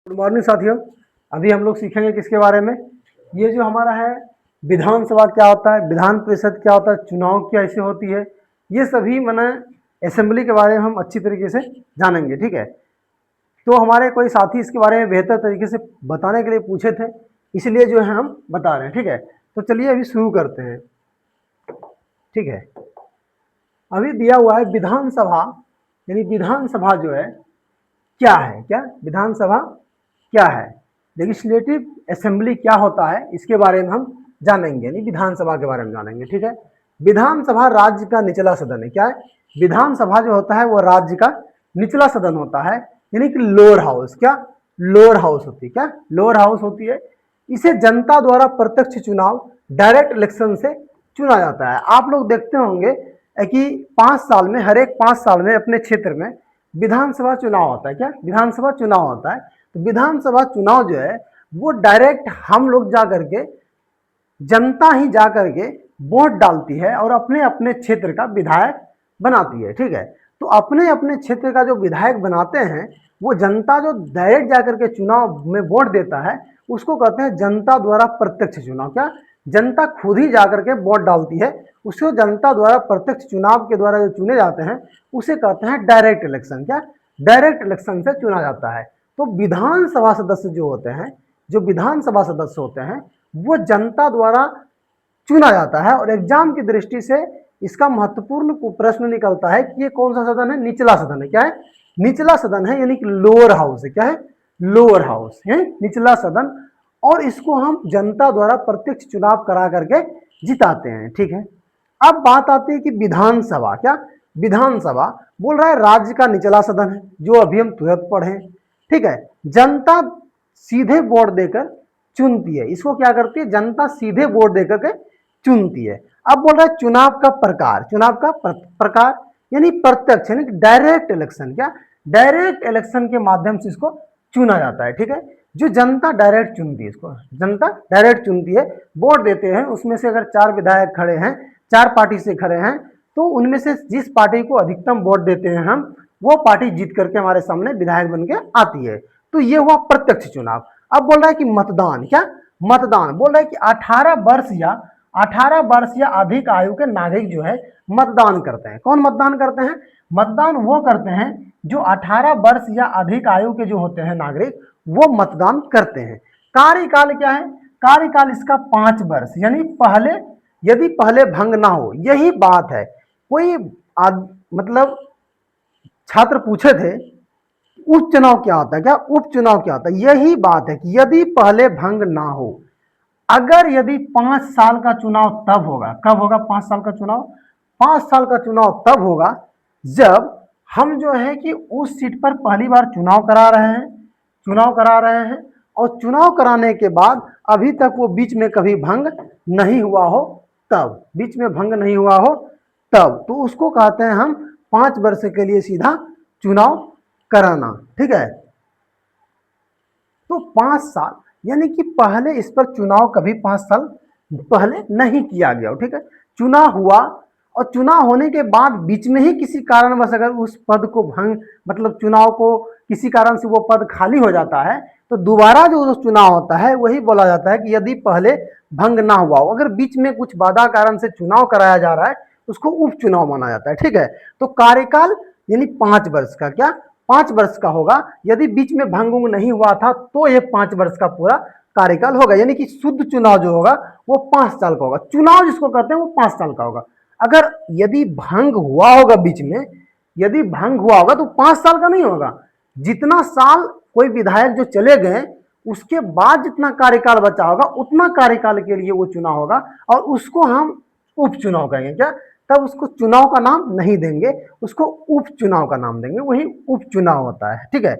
Good morning साथियों। अभी हम लोग सीखेंगे किसके बारे में। ये जो हमारा है विधानसभा क्या होता है, विधान परिषद क्या होता है, चुनाव कैसे होती है, ये सभी मैंने असेंबली के बारे में हम अच्छी तरीके से जानेंगे। ठीक है, तो हमारे कोई साथी इसके बारे में बेहतर तरीके से बताने के लिए पूछे थे, इसलिए जो है हम बता रहे हैं। ठीक है, तो चलिए अभी शुरू करते हैं। ठीक है, अभी दिया हुआ है विधानसभा, यानी विधानसभा जो है क्या है, क्या विधानसभा क्या है, लेजिस्लेटिव असेंबली क्या होता है, इसके बारे में हम जानेंगे, यानी विधानसभा के बारे में जानेंगे। ठीक है, विधानसभा राज्य का निचला सदन है। क्या है, विधानसभा जो होता है वो राज्य का निचला सदन होता है, यानी कि लोअर हाउस। क्या लोअर हाउस होती है, क्या लोअर हाउस होती है। इसे जनता द्वारा प्रत्यक्ष चुनाव, डायरेक्ट इलेक्शन से चुना जाता है। आप लोग देखते होंगे कि 5 साल में, हर एक 5 साल में अपने क्षेत्र में विधानसभा चुनाव होता है। क्या विधानसभा चुनाव होता है। तो विधानसभा चुनाव जो है वो डायरेक्ट हम लोग जा करके, जनता ही जा करके वोट डालती है और अपने अपने क्षेत्र का विधायक बनाती है। ठीक है, तो अपने अपने क्षेत्र का जो विधायक बनाते हैं वो जनता जो डायरेक्ट जाकर के चुनाव में वोट देता है उसको कहते हैं जनता द्वारा प्रत्यक्ष चुनाव। क्या जनता खुद ही जाकर के वोट डालती है, उसको जनता द्वारा प्रत्यक्ष चुनाव के द्वारा जो चुने जाते हैं उसे कहते हैं डायरेक्ट इलेक्शन। क्या डायरेक्ट इलेक्शन से चुना जाता है। तो विधानसभा सदस्य जो होते हैं, जो विधानसभा सदस्य होते हैं वो जनता द्वारा चुना जाता है। और एग्जाम की दृष्टि से इसका महत्वपूर्ण प्रश्न निकलता है कि ये कौन सा सदन है, निचला सदन है। क्या है, निचला सदन है, यानी कि लोअर हाउस है। क्या है, लोअर हाउस है, निचला सदन। और इसको हम जनता द्वारा प्रत्यक्ष चुनाव करा करके जिताते हैं। ठीक है, अब बात आती है कि विधानसभा, क्या विधानसभा बोल रहा है राज्य का निचला सदन है, जो अभी हम तुरंत पढ़े। ठीक है, जनता सीधे वोट देकर चुनती है। इसको क्या करती है, जनता सीधे वोट देकर के चुनती है। अब बोल रहा है चुनाव का प्रकार, चुनाव का प्रकार यानी प्रत्यक्ष, यानी डायरेक्ट इलेक्शन। क्या डायरेक्ट इलेक्शन के माध्यम से इसको चुना जाता है। ठीक है, जो जनता डायरेक्ट चुनती है, इसको जनता डायरेक्ट चुनती है, वोट देते हैं। उसमें से अगर 4 विधायक खड़े हैं, 4 पार्टी से खड़े हैं, तो उनमें से जिस पार्टी को अधिकतम वोट देते हैं हम, वो पार्टी जीत करके हमारे सामने विधायक बन के आती है। तो ये हुआ प्रत्यक्ष चुनाव। अब बोल रहा है कि मतदान, क्या मतदान बोल रहा है कि 18 वर्ष या अधिक आयु के नागरिक जो है मतदान करते हैं। कौन मतदान करते हैं, मतदान वो करते हैं जो 18 वर्ष या अधिक आयु के जो होते हैं नागरिक, वो मतदान करते हैं। कार्यकाल क्या है, कार्यकाल इसका 5 वर्ष, यानी पहले यदि पहले भंग ना हो, यही बात है। कोई मतलब छात्र पूछे थे उपचुनाव क्या होता है, क्या उपचुनाव क्या होता है, यही बात है कि यदि पहले भंग ना हो, अगर यदि 5 साल का चुनाव तब होगा, कब होगा 5 साल का चुनाव, 5 साल का चुनाव तब होगा जब हम जो है कि उस सीट पर पहली बार चुनाव करा रहे हैं, चुनाव करा रहे हैं, और चुनाव कराने के बाद अभी तक वो बीच में कभी भंग नहीं हुआ हो, तब बीच में भंग नहीं हुआ हो तब, तो उसको कहते हैं हम 5 वर्ष के लिए सीधा चुनाव कराना। ठीक है, तो 5 साल यानी कि पहले इस पर चुनाव कभी 5 साल पहले नहीं किया गया। ठीक है, चुनाव हुआ और चुनाव होने के बाद बीच में ही किसी कारणवश अगर उस पद को भंग, मतलब चुनाव को किसी कारण से वो पद खाली हो जाता है, तो दोबारा जो चुनाव होता है वही बोला जाता है कि यदि पहले भंग ना हुआ हो। अगर बीच में कुछ बाधा कारण से चुनाव कराया जा रहा है उसको उपचुनाव माना जाता है। ठीक है, तो कार्यकाल यानी 5 वर्ष का, क्या 5 वर्ष का होगा। यदि बीच में भंग नहीं हुआ था तो ये 5 वर्ष का पूरा कार्यकाल होगा, यानी कि शुद्ध चुनाव जो होगा वो 5 साल का होगा। चुनाव जिसको कहते हैं वो 5 साल का होगा। अगर यदि भंग हुआ होगा बीच में, यदि भंग हुआ होगा तो 5 साल का नहीं होगा। जितना साल कोई विधायक जो चले गए उसके बाद जितना कार्यकाल बचा होगा उतना कार्यकाल के लिए वो चुनाव होगा, और उसको हम उपचुनाव कहेंगे। क्या, तब उसको चुनाव का नाम नहीं देंगे, उसको उपचुनाव का नाम देंगे, वही उपचुनाव होता है। ठीक है,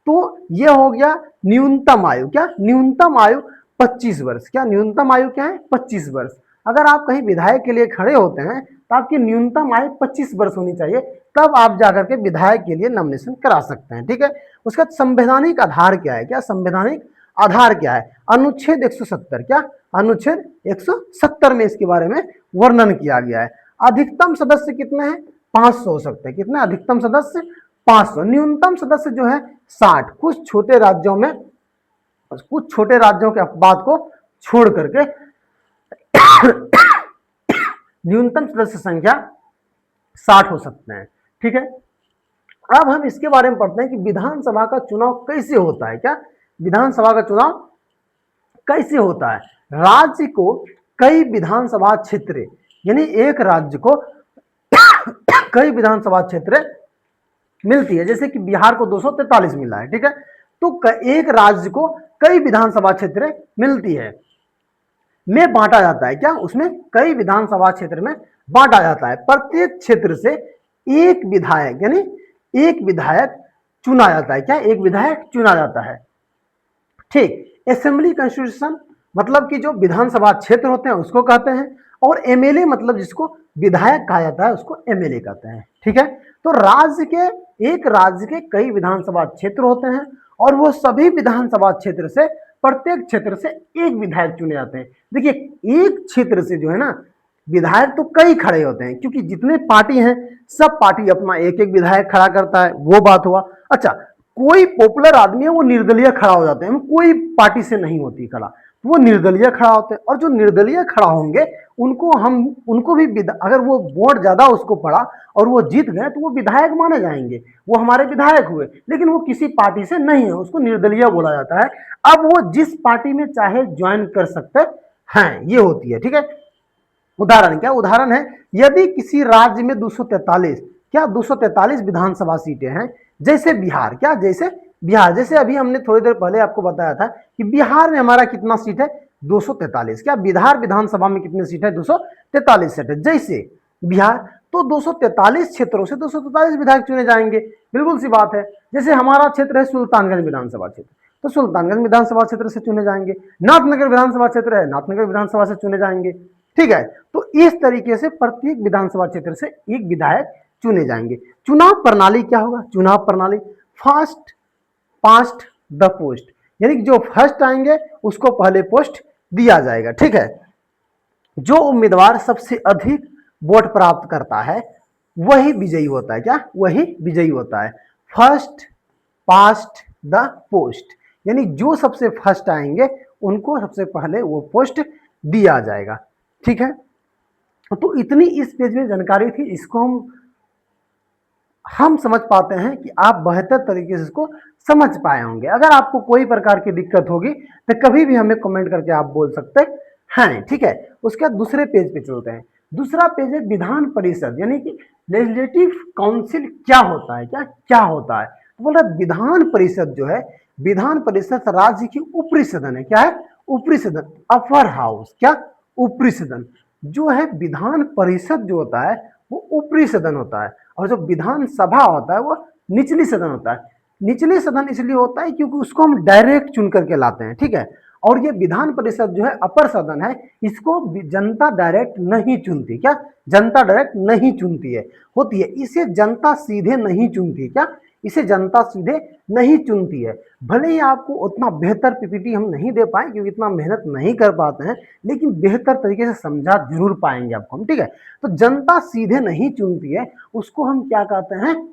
तो ये हो गया न्यूनतम आयु। क्या न्यूनतम आयु 25 वर्ष। क्या न्यूनतम आयु क्या है, 25 वर्ष। अगर आप कहीं विधायक के लिए खड़े होते हैं तो आपकी न्यूनतम आयु 25 वर्ष होनी चाहिए, तब आप जाकर के विधायक के लिए नॉमिनेशन करा सकते हैं। ठीक है, उसका संवैधानिक आधार क्या है, क्या संवैधानिक आधार क्या है, अनुच्छेद 170। क्या अनुच्छेद 170 में इसके बारे में वर्णन किया गया है। अधिकतम सदस्य कितने हैं, 500 हो सकते हैं। कितने अधिकतम सदस्य, 500। न्यूनतम सदस्य जो है 60। कुछ छोटे राज्यों में कुछ छोटे राज्यों के बात को छोड़ करके न्यूनतम सदस्य संख्या 60 हो सकते हैं। ठीक है, अब हम इसके बारे में पढ़ते हैं कि विधानसभा का चुनाव कैसे होता है। क्या विधानसभा का चुनाव कैसे होता है? राज्य को कई विधानसभा क्षेत्र, यानी एक राज्य को कई विधानसभा क्षेत्र मिलती है, जैसे कि बिहार को 243 मिला है। ठीक है, तो एक राज्य को कई विधानसभा क्षेत्र मिलती है, में बांटा जाता है। क्या उसमें कई विधानसभा क्षेत्र में बांटा जाता है। प्रत्येक क्षेत्र से एक विधायक, यानी एक विधायक चुना जाता है। क्या एक विधायक चुना जाता है। ठीक, असेंबली कॉन्स्टिट्यूशन मतलब कि जो विधानसभा क्षेत्र होते हैं उसको कहते हैं, और एमएलए मतलब जिसको विधायक कहा जाता है उसको एमएलए कहते हैं। ठीक है, तो एक राज्य के कई विधानसभा क्षेत्र होते हैं, और वो सभी विधानसभा क्षेत्र से प्रत्येक क्षेत्र से एक विधायक चुने जाते हैं। देखिए, एक क्षेत्र से जो है ना विधायक तो कई खड़े होते हैं, क्योंकि जितने पार्टी हैं सब पार्टी अपना एक एक विधायक खड़ा करता है, वो बात हुआ। अच्छा, कोई पॉपुलर आदमी है वो निर्दलीय खड़ा हो जाते हैं, कोई पार्टी से नहीं होती खड़ा, तो वो निर्दलीय खड़ा होते हैं, और जो निर्दलीय खड़ा होंगे उनको भी अगर वो वोट ज्यादा उसको पड़ा और वो जीत गए तो वो विधायक माने जाएंगे, वो हमारे विधायक हुए। लेकिन वो किसी पार्टी से नहीं है, उसको निर्दलीय बोला जाता है। अब वो जिस पार्टी में चाहे ज्वाइन कर सकते हैं, ये होती है। ठीक है, उदाहरण क्या उदाहरण है, यदि किसी राज्य में 243 विधानसभा सीटें हैं, जैसे बिहार, जैसे अभी हमने थोड़ी देर पहले आपको बताया था कि बिहार में हमारा कितना सीट है 243। क्या बिहार विधानसभा में कितने सीट है 243 सीट है। जैसे बिहार, तो 243 क्षेत्रों से 243 विधायक चुने जाएंगे, बिल्कुल सी बात है। जैसे हमारा क्षेत्र है सुल्तानगंज विधानसभा क्षेत्र, तो सुल्तानगंज विधानसभा क्षेत्र से चुने जाएंगे। नाथनगर विधानसभा क्षेत्र है, नाथनगर विधानसभा से चुने जाएंगे। ठीक है, तो इस तरीके से प्रत्येक विधानसभा क्षेत्र से एक विधायक चुने जाएंगे। चुनाव प्रणाली क्या होगा? चुनाव प्रणाली फर्स्ट पास्ट द पोस्ट, यानी कि जो फर्स्ट आएंगे उसको पहले पोस्ट दिया जाएगा। ठीक है, जो उम्मीदवार सबसे अधिक वोट प्राप्त करता है वही विजयी होता है। क्या वही विजयी होता है। फर्स्ट पास्ट द पोस्ट, यानी जो सबसे फर्स्ट आएंगे उनको सबसे पहले वो पोस्ट दिया जाएगा। ठीक है, तो इतनी इस पेज में जानकारी थी, इसको हम समझ पाते हैं कि आप बेहतर तरीके से इसको समझ पाए होंगे। अगर आपको कोई प्रकार की दिक्कत होगी तो कभी भी हमें कमेंट करके आप बोल सकते हैं। ठीक है, उसके बाद दूसरे पेज पे चलते हैं। दूसरा पेज है विधान परिषद, यानी कि लेजिस्लेटिव काउंसिल क्या होता है। क्या होता है, तो बोल रहा विधान परिषद जो है, विधान परिषद राज्य की ऊपरी सदन है। क्या है? ऊपरी सदन, अपर हाउस। क्या? ऊपरी सदन जो है। विधान परिषद जो होता है वो ऊपरी सदन होता है, और जो विधानसभा होता है वो निचली सदन होता है। निचली सदन इसलिए होता है क्योंकि उसको हम डायरेक्ट चुन करके लाते हैं। ठीक है, और ये विधान परिषद जो है अपर सदन है, इसको जनता डायरेक्ट नहीं चुनती। क्या? जनता डायरेक्ट नहीं चुनती है, होती है, इसे जनता सीधे नहीं चुनती। क्या? इसे जनता सीधे नहीं चुनती है। भले ही आपको उतना बेहतर पीपीटी हम नहीं दे पाए क्योंकि इतना मेहनत नहीं कर पाते हैं, लेकिन बेहतर तरीके से समझा जरूर पाएंगे आपको हम। ठीक है, तो जनता सीधे नहीं चुनती है, उसको हम क्या कहते हैं?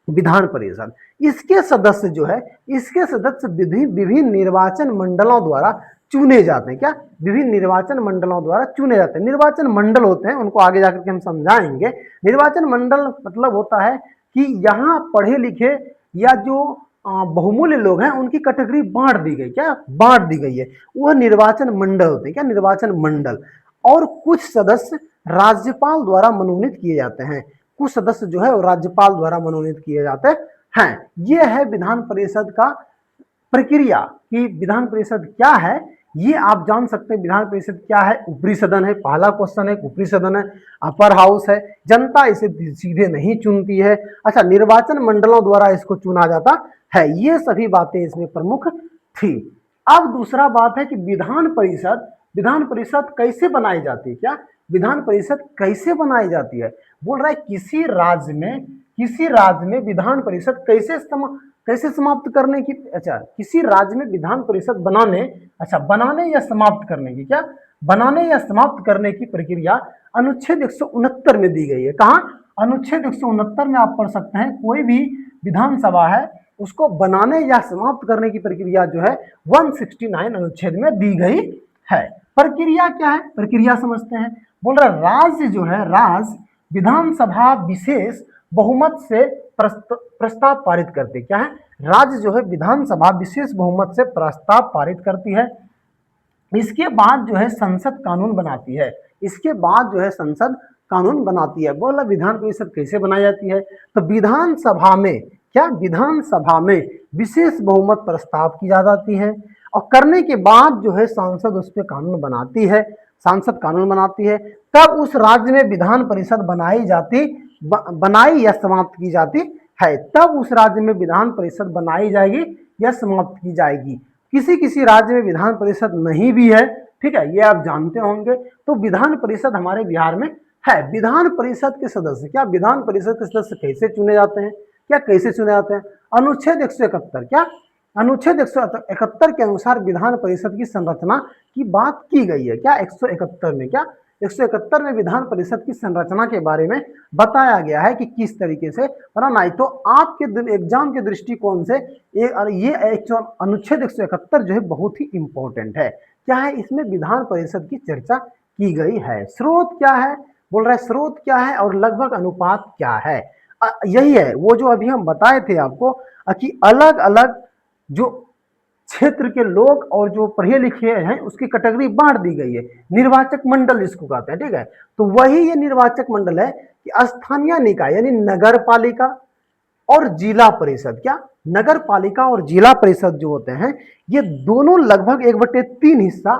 विधान परिषद। इसके सदस्य जो है, इसके सदस्य विभिन्न निर्वाचन मंडलों द्वारा चुने जाते हैं। क्या? विभिन्न निर्वाचन मंडलों द्वारा चुने जाते हैं। निर्वाचन मंडल होते हैं, उनको आगे जाकर के हम समझाएंगे। निर्वाचन मंडल मतलब होता है कि यहाँ पढ़े लिखे या जो बहुमूल्य लोग हैं उनकी कैटेगरी बांट दी गई। क्या? बांट दी गई है, वह निर्वाचन मंडल होते हैं। क्या? निर्वाचन मंडल। और कुछ सदस्य राज्यपाल द्वारा मनोनीत किए जाते हैं। कुछ सदस्य जो है वो राज्यपाल द्वारा मनोनीत किए जाते हैं। यह है विधान परिषद का प्रक्रिया कि विधान परिषद क्या है, ये आप जान सकते हैं। विधान परिषद क्या है? ऊपरी सदन है, पहला क्वेश्चन है। ऊपरी सदन है, अपर हाउस है, जनता इसे सीधे नहीं चुनती है। अच्छा, निर्वाचन मंडलों द्वारा इसको चुना जाता है। ये सभी बातें इसमें प्रमुख थी। अब दूसरा बात है कि विधान परिषद कैसे बनाई जाती है। क्या? विधान परिषद कैसे बनाई जाती है? बोल रहा है किसी राज्य में विधान परिषद कैसे समाप्त करने की, अच्छा, किसी राज्य में विधान परिषद बनाने या समाप्त करने की, क्या? बनाने या समाप्त करने की प्रक्रिया अनुच्छेद 169 में दी गई है। कहा? अनुच्छेद 169 में आप पढ़ सकते हैं। कोई भी विधानसभा है उसको बनाने या समाप्त करने की प्रक्रिया जो है 169 अनुच्छेद में दी गई है। प्रक्रिया क्या है, प्रक्रिया समझते हैं। बोल रहा राज्य जो है, राज्य विधानसभा विशेष बहुमत से प्रस्ताव पारित करती, क्या है, राज्य जो है विधानसभा विशेष बहुमत से प्रस्ताव पारित करती है। इसके बाद जो है संसद कानून बनाती है, इसके बाद जो है संसद कानून बनाती है। बोला विधान परिषद कैसे बनाई जाती है, तो विधानसभा में, क्या, विधानसभा में विशेष बहुमत प्रस्ताव की जाती है और करने के बाद जो है सांसद उस पर कानून बनाती है, सांसद कानून बनाती है। तब उस राज्य में विधान परिषद बनाई या समाप्त की जाती है, तब उस राज्य में विधान परिषद बनाई जाएगी या समाप्त की जाएगी। किसी किसी राज्य में विधान परिषद नहीं भी है, ठीक है, ये आप जानते होंगे। तो विधान परिषद हमारे बिहार में है। विधान परिषद के सदस्य, क्या, विधान परिषद के सदस्य कैसे चुने जाते हैं, क्या कैसे चुने जाते हैं, अनुच्छेद 171, क्या, अनुच्छेद 171 के अनुसार विधान परिषद की संरचना की बात की गई है। क्या, 171 में, क्या, 171 में विधान परिषद की संरचना के बारे में बताया गया है कि किस तरीके से बनाना है। तो आपके एग्जाम के दृष्टिकोण से ये अनुच्छेद 171 जो है बहुत ही इंपॉर्टेंट है। क्या है, इसमें विधान परिषद की चर्चा की गई है। स्रोत क्या है, बोल रहा है स्रोत क्या है और लगभग अनुपात क्या है। यही है वो जो अभी हम बताए थे आपको कि अलग अलग जो क्षेत्र के लोग और जो पढ़े लिखे हैं उसकी कैटेगरी बांट दी गई है। निर्वाचक मंडल इसको कहते हैं, ठीक है। तो वही ये निर्वाचक मंडल है कि स्थानीय निकाय यानी नगर पालिका और जिला परिषद, क्या, नगर पालिका और जिला परिषद जो होते हैं ये दोनों लगभग 1/3 हिस्सा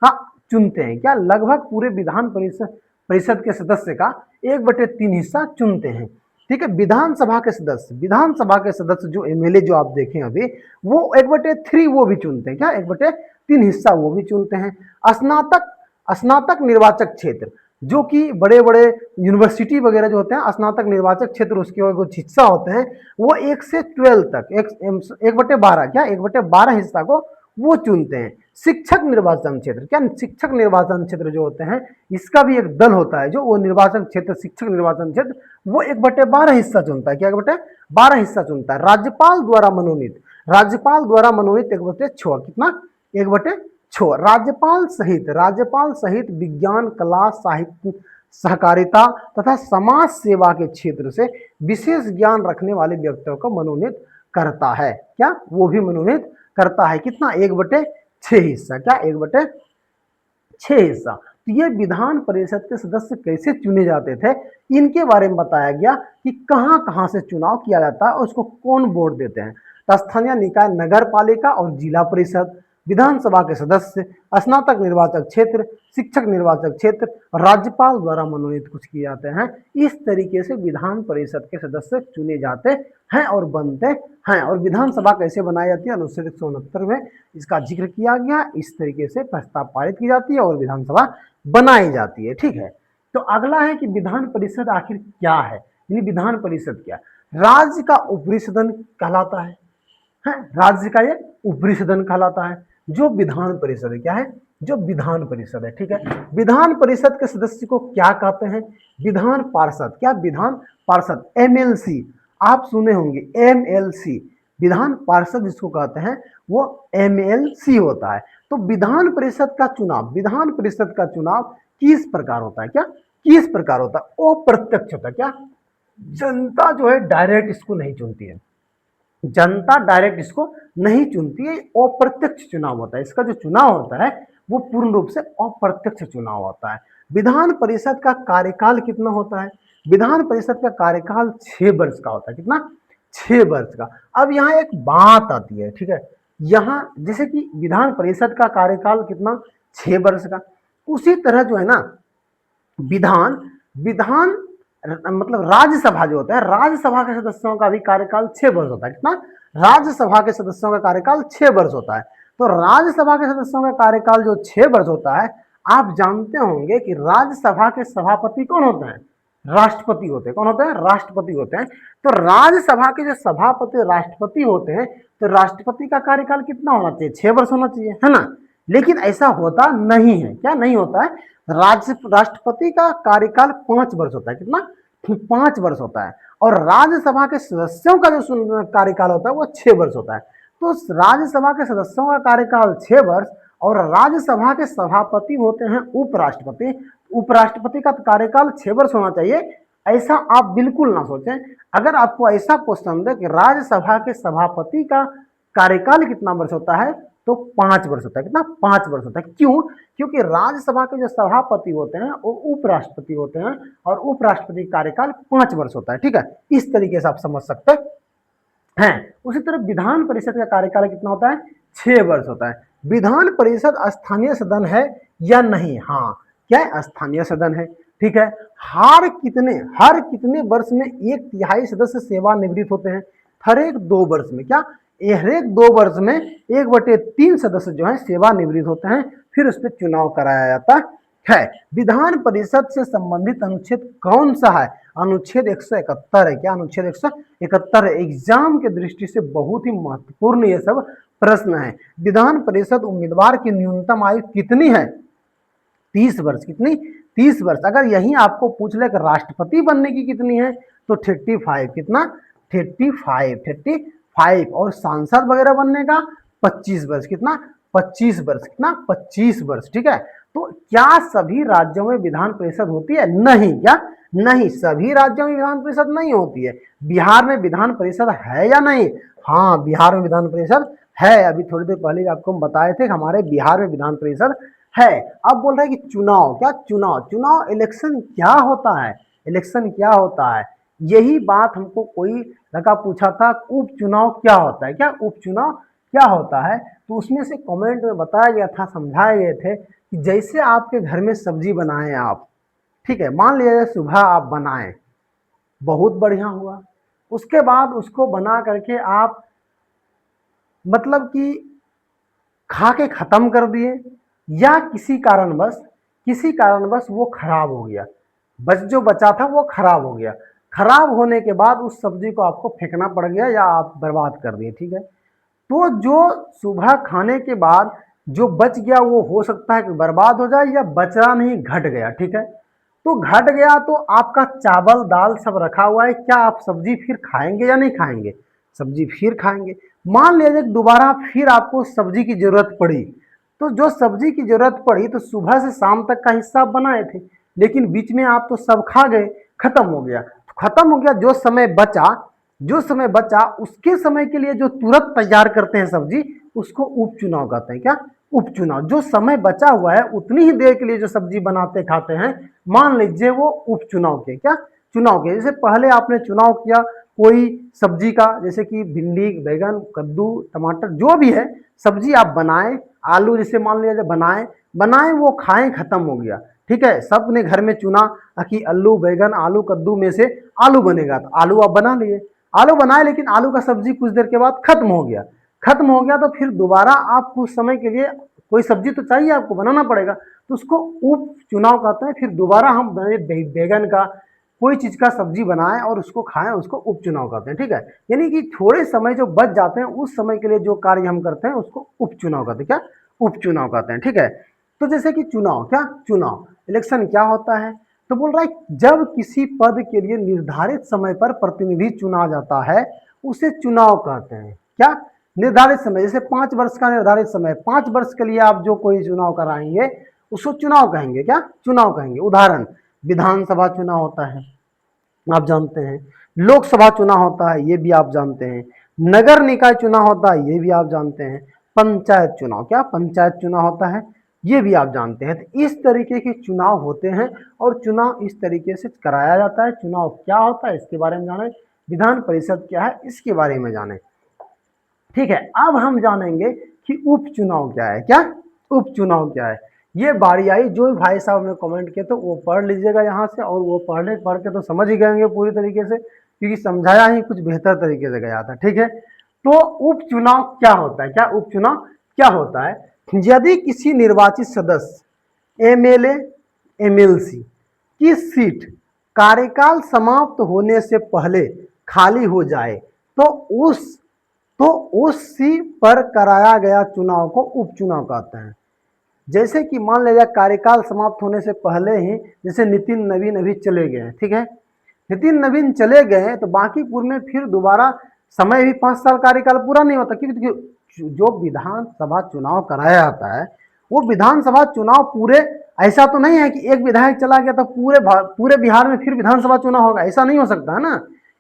का चुनते हैं। क्या, लगभग पूरे विधान परिषद के सदस्य का 1/3 हिस्सा चुनते हैं, ठीक है। विधानसभा के सदस्य जो एमएलए जो आप देखें अभी, वो 1/3 वो भी चुनते हैं, क्या, 1/3 हिस्सा वो भी चुनते हैं। स्नातक निर्वाचक क्षेत्र जो कि बड़े बड़े यूनिवर्सिटी वगैरह जो होते हैं, स्नातक निर्वाचक क्षेत्र उसके कुछ हिस्सा होते हैं, वो 1 से 12 तक 1/12, क्या, 1/12 हिस्सा को वो चुनते हैं। शिक्षक निर्वाचन क्षेत्र, क्या, शिक्षक निर्वाचन क्षेत्र जो होते हैं इसका भी एक दल होता है जो वो निर्वाचन क्षेत्र, शिक्षक निर्वाचन क्षेत्र, वो 1/12 हिस्सा चुनता है, क्या, 1/12 हिस्सा चुनता है। राज्यपाल द्वारा मनोनीत 1/6, कितना, 1/6। राज्यपाल सहित विज्ञान, कला, साहित्य, सहकारिता तथा समाज सेवा के क्षेत्र से विशेष ज्ञान रखने वाले व्यक्तियों को मनोनीत करता है, क्या, वो भी मनोनीत करता है। कितना, 1/6 हिस्सा, क्या, 1/6 हिस्सा। तो ये विधान परिषद के सदस्य कैसे चुने जाते थे इनके बारे में बताया गया कि कहां कहां से चुनाव किया जाता है और उसको कौन वोट देते हैं। तो स्थानीय निकाय, नगर पालिका और जिला परिषद, विधानसभा के सदस्य, स्नातक निर्वाचक क्षेत्र, शिक्षक निर्वाचक क्षेत्र, राज्यपाल द्वारा मनोनीत कुछ किए जाते हैं। इस तरीके से विधान परिषद के सदस्य चुने जाते हैं और बनते हैं। और विधानसभा कैसे बनाई जाती है, अनुच्छेद 169 में इसका जिक्र किया गया। इस तरीके से प्रस्ताव पारित की जाती है और विधानसभा बनाई जाती है, ठीक है। तो अगला है कि विधान परिषद आखिर क्या है, यानी विधान परिषद क्या, राज्य का ऊपरी सदन कहलाता है, राज्य का ये ऊपरी सदन कहलाता है जो विधान परिषद है, क्या है, जो विधान परिषद है, ठीक है। विधान परिषद के सदस्य को क्या कहते हैं, विधान पार्षद, क्या, विधान पार्षद, एमएलसी, आप सुने होंगे एमएलसी, विधान पार्षद जिसको कहते हैं वो एमएलसी होता है। तो विधान परिषद का चुनाव किस प्रकार होता है, क्या, किस प्रकार होता है, अप्रत्यक्ष होता है, क्या, जनता जो है डायरेक्ट इसको नहीं चुनती है, जनता डायरेक्ट इसको नहीं चुनती है, अप्रत्यक्ष चुनाव होता है। इसका जो चुनाव होता है वो पूर्ण रूप से अप्रत्यक्ष चुनाव होता है। विधान परिषद का कार्यकाल कितना होता है, विधान परिषद का कार्यकाल 6 वर्ष का होता है, कितना, 6 वर्ष का। अब यहाँ एक बात आती है, ठीक है, यहाँ जैसे कि विधान परिषद का कार्यकाल कितना, 6 वर्ष का, उसी तरह जो है ना विधान मतलब राज्यसभा जो होता है, राज्यसभा के सदस्यों का भी कार्यकाल 6 वर्ष होता है, कितना, राज्यसभा के सदस्यों का कार्यकाल 6 वर्ष होता है। तो राज्यसभा के सदस्यों का कार्यकाल जो 6 वर्ष होता है, आप जानते होंगे कि राज्यसभा के सभापति कौन होते हैं, राष्ट्रपति होते हैं। कौन होते हैं, राष्ट्रपति होते हैं। तो राज्यसभा के जो सभापति राष्ट्रपति होते हैं, तो राष्ट्रपति का कार्यकाल कितना होना चाहिए, 6 वर्ष होना चाहिए, है ना। लेकिन ऐसा होता नहीं है, क्या नहीं होता है, राष्ट्रपति का कार्यकाल 5 वर्ष होता है, कितना, 5 वर्ष होता है, और राज्यसभा के सदस्यों का जो कार्यकाल होता है वो 6 वर्ष होता है। तो राज्यसभा के सदस्यों का कार्यकाल 6 वर्ष, और राज्यसभा के सभापति होते हैं उपराष्ट्रपति। उपराष्ट्रपति का कार्यकाल 6 वर्ष होना चाहिए, ऐसा आप बिल्कुल ना सोचें। अगर आपको ऐसा क्वेश्चन दे कि राज्यसभा के सभापति का कार्यकाल कितना वर्ष होता है, तो 5 वर्ष होता है। कितना? 5 वर्ष होता है। क्यों? क्योंकि राज्यसभा के जो सभापति होते हैं वो उपराष्ट्रपति होते हैं, और उपराष्ट्रपति का कार्यकाल 5 वर्ष होता है। ठीक है, इस तरीके से आप समझ सकते हैं। उसी तरह विधान परिषद का कार्यकाल कितना होता है? 6 वर्ष होता है। विधान परिषद स्थानीय सदन है या नहीं? हाँ, क्या है? स्थानीय सदन है। ठीक है, हर कितने वर्ष में 1/3 सदस्य सेवानिवृत्त होते हैं? हर एक 2 वर्ष में। क्या? हर एक 2 वर्ष में 1/3 सदस्य जो है सेवानिवृत्त होते हैं, फिर उस पर चुनाव कराया जाता है। विधान परिषद से संबंधित अनुच्छेद कौन सा है? अनुच्छेद 171 है। क्या? अनुच्छेद 171 है। एग्जाम के दृष्टि से बहुत ही महत्वपूर्ण ये सब प्रश्न है। विधान परिषद उम्मीदवार की न्यूनतम आयु कितनी है? 30 वर्ष। कितनी? 30 वर्ष। अगर यही आपको पूछ ले कि राष्ट्रपति बनने की कितनी है, तो 35। कितना? 35। और सांसद वगैरह बनने का 25 वर्ष। कितना? 25 वर्ष। कितना? 25 वर्ष। ठीक है, तो क्या सभी राज्यों में विधान परिषद होती है? नहीं। क्या? नहीं, सभी राज्यों में विधान परिषद नहीं होती है। बिहार में विधान परिषद है या नहीं? हाँ, बिहार में विधान परिषद है। अभी थोड़ी देर पहले आपको हम बताए थे हमारे बिहार में विधान परिषद है। अब बोल रहे हैं कि चुनाव। क्या? चुनाव इलेक्शन क्या होता है? इलेक्शन क्या होता है? यही बात हमको कोई लड़का पूछा था, उपचुनाव क्या होता है? क्या उपचुनाव क्या होता है? तो उसमें से कमेंट में बताया गया था, समझाए गए थे कि जैसे आपके घर में सब्जी बनाएं आप, ठीक है, मान लिया सुबह आप बनाएं, बहुत बढ़िया हुआ, उसके बाद उसको बना करके आप मतलब कि खा के खत्म कर दिए, या किसी कारणवश वो खराब हो गया, जो बचा था वो खराब हो गया। खराब होने के बाद उस सब्जी को आपको फेंकना पड़ गया या आप बर्बाद कर दिए। ठीक है, तो जो सुबह खाने के बाद जो बच गया वो हो सकता है कि बर्बाद हो जाए, या बचा नहीं, घट गया। ठीक है, तो घट गया तो आपका चावल दाल सब रखा हुआ है, क्या आप सब्जी फिर खाएंगे या नहीं खाएंगे? सब्जी फिर खाएंगे। मान लीजिए दोबारा फिर आपको सब्जी की जरूरत पड़ी, तो जो सब्जी की जरूरत पड़ी तो सुबह से शाम तक का हिस्सा आप बनाए थे, लेकिन बीच में आप तो सब खा गए, खत्म हो गया। खत्म हो गया, जो समय बचा उसके समय के लिए जो तुरंत तैयार करते हैं सब्जी, उसको उपचुनाव कहते हैं। क्या? उपचुनाव। जो समय बचा हुआ है उतनी ही देर के लिए जो सब्जी बनाते खाते हैं, मान लीजिए वो उपचुनाव के। क्या? चुनाव के। जैसे पहले आपने चुनाव किया कोई सब्जी का, जैसे कि भिंडी, बैगन, कद्दू, टमाटर, जो भी है सब्जी आप बनाए, आलू जैसे मान लिया बनाए वो खाएं, खत्म हो गया। ठीक है, सबने घर में चुना कि आलू बैगन आलू कद्दू में से आलू बनेगा, तो आलू आप बना लिए, आलू बनाए, लेकिन आलू का सब्जी कुछ देर के बाद खत्म हो गया। तो फिर दोबारा आप कुछ समय के लिए कोई सब्जी तो चाहिए, आपको बनाना पड़ेगा, तो उसको उप चुनाव कहते हैं। फिर दोबारा हम बैगन का कोई चीज का सब्जी बनाएं और उसको खाएं, उसको उपचुनाव कहते हैं। ठीक है, यानी कि थोड़े समय जो बच जाते हैं उस समय के लिए जो कार्य हम करते हैं उसको उपचुनाव कहते हैं। क्या? उपचुनाव कहते हैं। ठीक है, तो जैसे कि चुनाव इलेक्शन क्या होता है, तो बोल रहा है जब किसी पद के लिए निर्धारित समय पर प्रतिनिधि चुना जाता है उसे चुनाव कहते हैं। क्या? निर्धारित समय, जैसे 5 वर्ष का निर्धारित समय, 5 वर्ष के लिए आप जो कोई चुनाव कराएंगे उसको चुनाव कहेंगे। क्या? चुनाव कहेंगे। उदाहरण, विधानसभा चुनाव होता है, आप जानते हैं, लोकसभा चुनाव होता है, ये भी आप जानते हैं, नगर निकाय चुनाव होता है, ये भी आप जानते हैं, पंचायत चुनाव, क्या पंचायत चुनाव होता है, ये भी आप जानते हैं। तो इस तरीके के चुनाव होते हैं और चुनाव इस तरीके से कराया जाता है। चुनाव क्या होता है इसके बारे में जाने, विधान परिषद क्या है इसके बारे में जाने। ठीक है, अब हम जानेंगे कि उपचुनाव क्या है। क्या? उपचुनाव क्या है, ये बारी आई। जो भाई साहब ने कमेंट किया तो वो पढ़ लीजिएगा यहाँ से, और वो पढ़ के तो समझ ही गएंगे पूरी तरीके से, क्योंकि समझाया ही कुछ बेहतर तरीके से गया था। ठीक है, तो उपचुनाव क्या होता है? क्या उपचुनाव क्या होता है? यदि किसी निर्वाचित सदस्य एमएलए एमएलसी की सीट कार्यकाल समाप्त होने से पहले खाली हो जाए तो उस सीट पर कराया गया चुनाव को उपचुनाव कहते हैं। जैसे कि मान लीजिए कार्यकाल समाप्त होने से पहले ही, जैसे नितिन नवीन अभी चले गए हैं, ठीक है, नितिन नवीन चले गए तो बांकीपुर में फिर दोबारा समय भी 5 साल कार्यकाल पूरा नहीं होता, क्योंकि जो विधानसभा चुनाव कराया जाता है वो विधानसभा चुनाव पूरे, ऐसा तो नहीं है कि एक विधायक चला गया तो पूरे बिहार में फिर विधानसभा चुनाव होगा, ऐसा नहीं हो सकता है ना।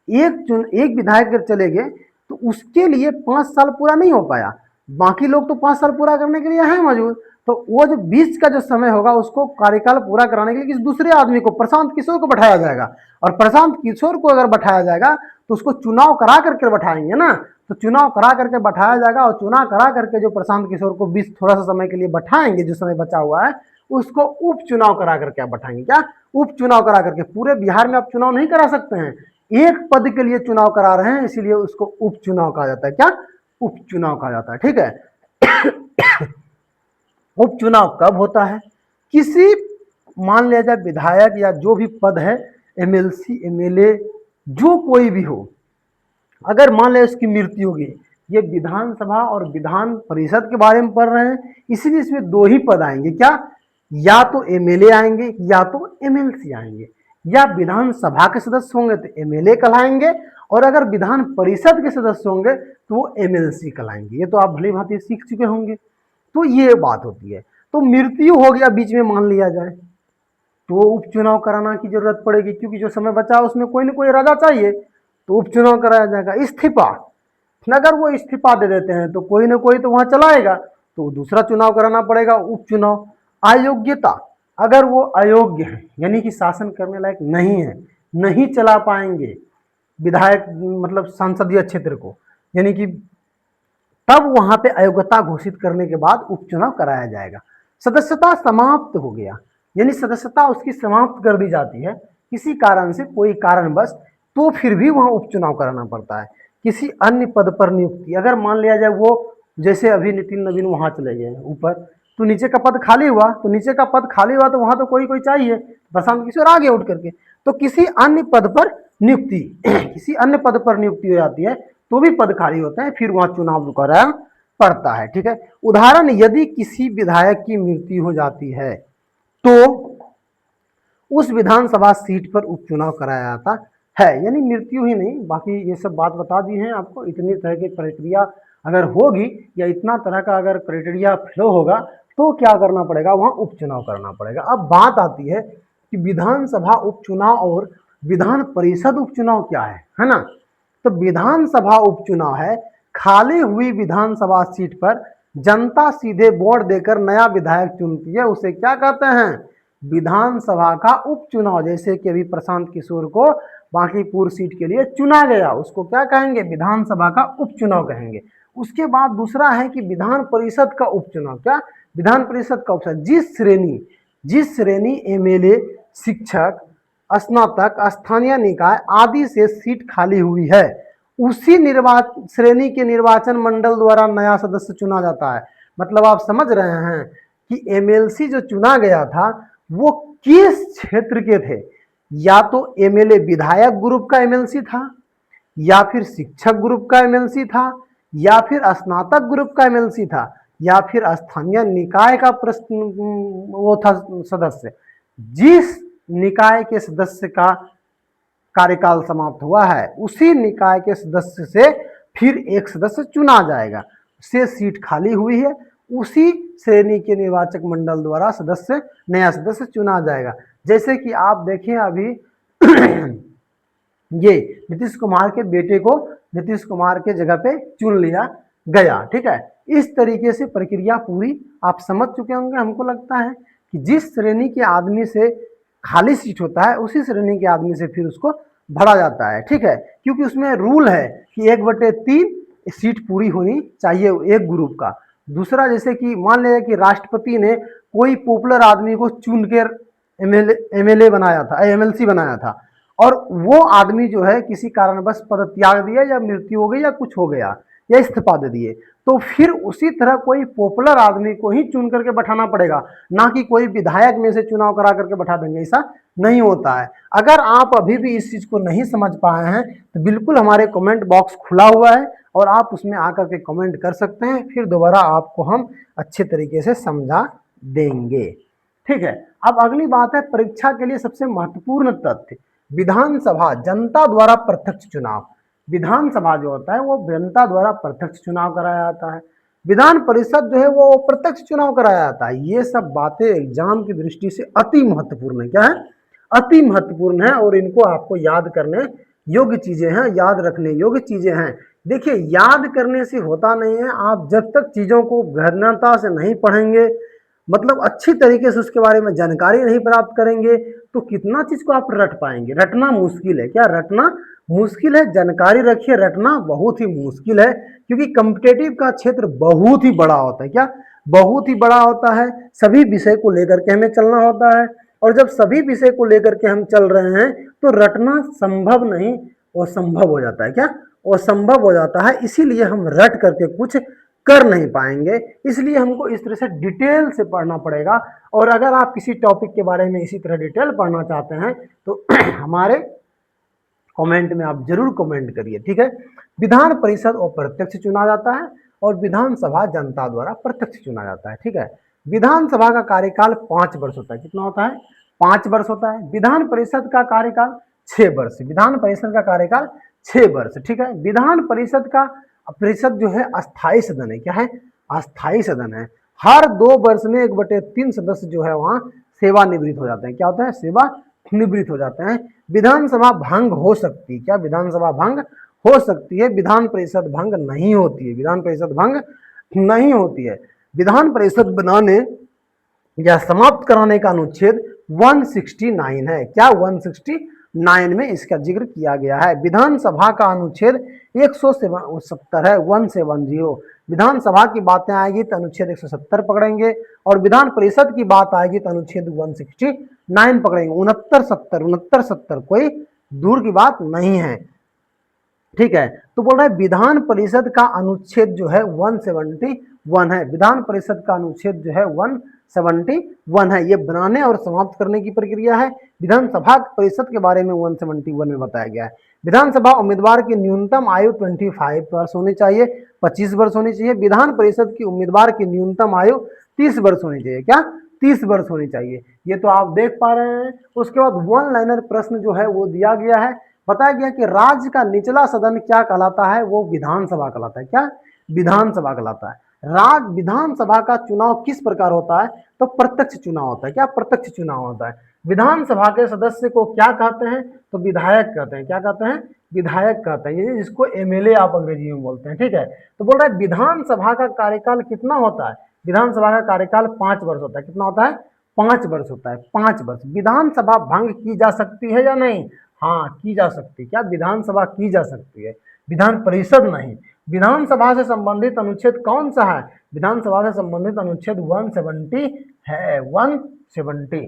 एक विधायक अगर चले गए तो उसके लिए 5 साल पूरा नहीं हो पाया, बाकी लोग तो 5 साल पूरा करने के लिए हैं मौजूद, तो वो जो बीच का जो समय होगा उसको कार्यकाल पूरा कराने के लिए किसी दूसरे आदमी को, प्रशांत किशोर को बैठाया जाएगा। और प्रशांत किशोर को अगर बैठाया जाएगा तो उसको चुनाव करा करके बैठाएंगे ना, तो चुनाव करा करके बैठाया जाएगा, और चुनाव करा करके जो प्रशांत किशोर को बीच थोड़ा सा समय के लिए बैठाएंगे, जो समय बचा हुआ है उसको उपचुनाव करा करके आप बैठाएंगे। क्या उपचुनाव करा करके? पूरे बिहार में आप चुनाव नहीं करा सकते हैं, एक पद के लिए चुनाव करा रहे हैं, इसीलिए उसको उपचुनाव कहा जाता है। क्या? उपचुनाव कहा जाता है। ठीक है। उपचुनाव कब होता है? किसी, मान लिया जाए विधायक या जो भी पद है, एमएलसी एमएलए जो कोई भी हो, अगर मान लिया उसकी मृत्यु होगी, ये विधानसभा और विधान परिषद के बारे में पढ़ रहे हैं, इसलिए इसमें दो ही पद आएंगे। क्या? या तो एमएलए आएंगे या तो एमएलसी आएंगे। या विधानसभा के सदस्य होंगे तो एमएलए कहलाएंगे, और अगर विधान परिषद के सदस्य होंगे तो वो एमएलसी कहलाएंगे। ये तो आप भली भांति सीख चुके होंगे। तो ये बात होती है। तो मृत्यु हो गया बीच में मान लिया जाए, तो उपचुनाव कराना की जरूरत पड़ेगी, क्योंकि जो समय बचा उसमें कोई ना कोई राजा चाहिए, तो उपचुनाव कराया जाएगा। इस्तीफा, अगर वो इस्तीफा दे देते हैं तो कोई ना कोई तो वहां चलाएगा, तो दूसरा चुनाव कराना पड़ेगा, उपचुनाव। अयोग्यता, अगर वो अयोग्य है यानी कि शासन करने लायक नहीं है, नहीं चला पाएंगे विधायक मतलब संसदीय क्षेत्र को, यानी कि तब वहां पे अयोग्यता घोषित करने के बाद उपचुनाव कराया जाएगा। सदस्यता समाप्त हो गया, यानी सदस्यता उसकी समाप्त कर दी जाती है किसी कारण से, कोई कारणवश, तो फिर भी वहां उपचुनाव कराना पड़ता है। किसी अन्य पद पर नियुक्ति, अगर मान लिया जाए वो, जैसे अभी नितिन नवीन वहां चले गए ऊपर, तो नीचे का पद खाली हुआ, तो नीचे का पद खाली हुआ तो वहां तो कोई कोई चाहिए, प्रशांत किशोर आगे उठ करके, तो किसी अन्य पद पर नियुक्ति किसी अन्य पद पर नियुक्ति हो जाती है, तो भी पद खाली होते हैं, फिर वहां चुनाव कराया पड़ता है। ठीक है। उदाहरण, यदि किसी विधायक की मृत्यु हो जाती है तो उस विधानसभा सीट पर उपचुनाव कराया जाता है। यानी मृत्यु ही नहीं, बाकी ये सब बात बता दी है आपको। इतनी तरह की प्रक्रिया अगर होगी या इतना तरह का अगर क्राइटेरिया फ्लो होगा तो क्या करना पड़ेगा? वहां उपचुनाव करना पड़ेगा। अब बात आती है कि विधानसभा उपचुनाव और विधान परिषद उपचुनाव क्या है ना। तो विधानसभा उपचुनाव है, खाली हुई विधानसभा सीट पर जनता सीधे वोट देकर नया विधायक चुनती है, उसे क्या कहते हैं? विधानसभा का उपचुनाव। जैसे कि अभी प्रशांत किशोर को बांकीपुर सीट के लिए चुना गया, उसको क्या कहेंगे? विधानसभा का उपचुनाव कहेंगे। उसके बाद दूसरा है कि विधान परिषद का उपचुनाव। क्या? विधान परिषद का उपचुनाव, जिस श्रेणी एमएलए, शिक्षक, स्नातक, स्थानीय निकाय आदि से सीट खाली हुई है, उसी श्रेणी के निर्वाचन मंडल द्वारा नया सदस्य चुना जाता है। मतलब आप समझ रहे हैं कि एमएलसी जो चुना गया था वो किस क्षेत्र के थे? या तो एमएलए विधायक ग्रुप का एमएलसी था, या फिर शिक्षक ग्रुप का एमएलसी था, या फिर स्नातक ग्रुप का एमएलसी था, या फिर स्थानीय निकाय का वो था सदस्य। जिस निकाय के सदस्य का कार्यकाल समाप्त हुआ है उसी निकाय के सदस्य से फिर एक सदस्य चुना जाएगा, से सीट खाली हुई है, उसी श्रेणी के निर्वाचक मंडल द्वारा नया सदस्य चुना जाएगा। जैसे कि आप देखें अभी ये नीतीश कुमार के बेटे को नीतीश कुमार के जगह पे चुन लिया गया। ठीक है। इस तरीके से प्रक्रिया पूरी आप समझ चुके होंगे। हमको लगता है कि जिस श्रेणी के आदमी से खाली सीट होता है उसी श्रेणी के आदमी से फिर उसको भरा जाता है। ठीक है। क्योंकि उसमें रूल है कि 1/3 सीट पूरी होनी चाहिए एक ग्रुप का। दूसरा, जैसे कि मान लिया कि राष्ट्रपति ने कोई पॉपुलर आदमी को चुन कर एमएलए बनाया था, एमएलसी बनाया था, और वो आदमी जो है किसी कारणवश पद त्याग दिया, या मृत्यु हो गई, या कुछ हो गया, या इस्तीफा दे दिए, तो फिर उसी तरह कोई पॉपुलर आदमी को ही चुन करके बैठाना पड़ेगा, ना कि कोई विधायक में से चुनाव करा करके बैठा देंगे। ऐसा नहीं होता है। अगर आप अभी भी इस चीज को नहीं समझ पाए हैं तो बिल्कुल हमारे कमेंट बॉक्स खुला हुआ है और आप उसमें आकर के कमेंट कर सकते हैं, फिर दोबारा आपको हम अच्छे तरीके से समझा देंगे। ठीक है। अब अगली बात है परीक्षा के लिए सबसे महत्वपूर्ण तथ्य। विधानसभा जनता द्वारा प्रत्यक्ष चुनाव, विधानसभा जो होता है वो जनता द्वारा प्रत्यक्ष चुनाव कराया जाता है। विधान परिषद जो है वो प्रत्यक्ष चुनाव कराया जाता है। ये सब बातें एग्जाम की दृष्टि से अति महत्वपूर्ण है। क्या है? अति महत्वपूर्ण है और इनको आपको याद करने योग्य चीजें हैं, याद रखने योग्य चीजें हैं। देखिए, याद करने से होता नहीं है। आप जब तक चीजों को गहनता से नहीं पढ़ेंगे, मतलब अच्छी तरीके से उसके बारे में जानकारी नहीं प्राप्त करेंगे, तो कितना चीज को आप रट पाएंगे? रटना मुश्किल है। क्या रटना मुश्किल है? जानकारी रखिए, रटना बहुत ही मुश्किल है, क्योंकि कॉम्पिटेटिव का क्षेत्र बहुत ही बड़ा होता है। क्या? बहुत ही बड़ा होता है। सभी विषय को लेकर के हमें चलना होता है, और जब सभी विषय को लेकर के हम चल रहे हैं तो रटना संभव नहीं, असंभव हो जाता है। क्या? असंभव हो जाता है। इसीलिए हम रट करके कुछ कर नहीं पाएंगे। इसलिए हमको इस तरह से डिटेल से पढ़ना पड़ेगा। और अगर आप किसी टॉपिक के बारे में इसी तरह डिटेल पढ़ना चाहते हैं तो हमारे कमेंट में आप जरूर कमेंट करिए। ठीक है? विधान परिषद अप्रत्यक्ष चुना जाता है और विधानसभा जनता द्वारा प्रत्यक्ष चुना जाता है। ठीक है? विधानसभा का कार्यकाल 5 वर्ष होता है। कितना होता है? 5 वर्ष होता है। विधान परिषद का कार्यकाल 6 वर्ष। विधान परिषद का कार्यकाल 6 वर्ष। ठीक है? विधान परिषद का परिषद जो है अस्थायी सदन है। क्या है? अस्थायी सदन है। हर 2 वर्ष में 1/3 सदस्य जो है वहां सेवानिवृत्त हो जाते हैं। क्या होता है? सेवा निवृत्त हो जाते हैं। विधानसभा भंग हो सकती है। क्या? विधानसभा भंग हो सकती है। विधान परिषद भंग नहीं होती है। विधान परिषद भंग नहीं होती है। विधान परिषद बनाने या समाप्त कराने का अनुच्छेद 169 है। क्या? 169 में इसका जिक्र किया गया है। विधानसभा का अनुच्छेद 170 है, 170। विधानसभा की बातें आएगी तो अनुच्छेद 170 पकड़ेंगे, और विधान परिषद की बात आएगी तो अनुच्छेद 169 पकड़ेंगे। 69 कोई दूर की बात नहीं है। ठीक है? तो बोल रहा है विधान परिषद का अनुच्छेद जो है 171 है। विधान परिषद का अनुच्छेद जो है 171 है। ये बनाने और समाप्त करने की प्रक्रिया है। विधानसभा परिषद के बारे में 171 में बताया गया है। विधानसभा उम्मीदवार की न्यूनतम आयु 25 वर्ष होनी चाहिए, 25 वर्ष होनी चाहिए। विधान परिषद की उम्मीदवार की न्यूनतम आयु 30 वर्ष होनी चाहिए। क्या? 30 वर्ष होनी चाहिए। ये तो आप देख पा रहे हैं। उसके बाद वन लाइनर प्रश्न जो है वो दिया गया है। बताया गया कि राज्य का निचला सदन क्या कहलाता है? वो विधानसभा कहलाता है। क्या? विधानसभा कहलाता है। विधानसभा का चुनाव किस प्रकार होता है? तो प्रत्यक्ष चुनाव होता है। क्या? प्रत्यक्ष चुनाव होता है। विधानसभा के सदस्य को क्या कहते हैं? तो विधायक कहते हैं। क्या कहते हैं? विधायक कहते हैं। ये जिसको एमएलए आप अंग्रेजी में बोलते हैं। ठीक है? तो बोल रहा है विधानसभा का कार्यकाल कितना होता है? विधानसभा का कार्यकाल 5 वर्ष होता है। कितना होता है? 5 वर्ष होता है। 5 वर्ष। विधानसभा भंग की जा सकती है या नहीं? हाँ, की जा सकती है। क्या? विधानसभा की जा सकती है, विधान परिषद नहीं। विधानसभा से संबंधित अनुच्छेद कौन सा है? विधानसभा से संबंधित अनुच्छेद 170 है, 170।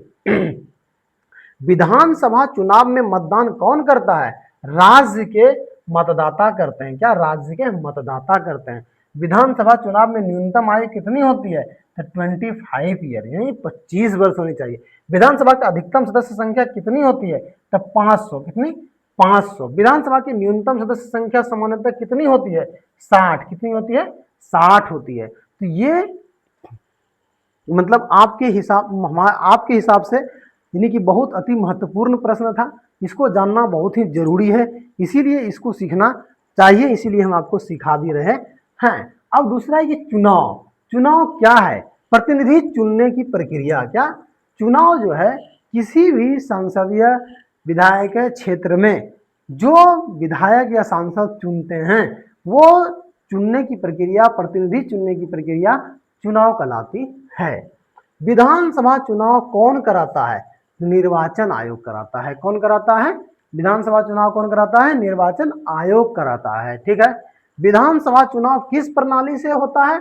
विधानसभा चुनाव में मतदान कौन करता है? राज्य के मतदाता करते हैं। क्या? राज्य के मतदाता करते हैं। विधानसभा चुनाव में न्यूनतम आयु कितनी होती है? तो 25 ईयर, यानी 25 वर्ष होनी चाहिए। विधानसभा का अधिकतम सदस्य संख्या कितनी होती है? तो 500। कितनी? 500। विधानसभा की न्यूनतम सदस्य संख्या सामान्यतः कितनी होती है? 60। कितनी होती है? 60 होती है। तो ये मतलब आपके हिसाब से यानी कि बहुत अति महत्वपूर्ण प्रश्न था। इसको जानना बहुत ही जरूरी है, इसीलिए इसको सीखना चाहिए, इसीलिए हम आपको सिखा भी रहे हैं। अब दूसरा है कि चुनाव। चुनाव क्या है? प्रतिनिधि चुनने की प्रक्रिया। क्या? चुनाव जो है किसी भी संसदीय विधायक क्षेत्र में जो विधायक या सांसद चुनते हैं, वो चुनने की प्रक्रिया, प्रतिनिधि चुनने की प्रक्रिया चुनाव कहलाती है। विधानसभा चुनाव कौन कराता है? निर्वाचन आयोग कराता है। कौन कराता है? विधानसभा चुनाव कौन कराता है? निर्वाचन आयोग कराता है। ठीक है? विधानसभा चुनाव किस प्रणाली से होता है?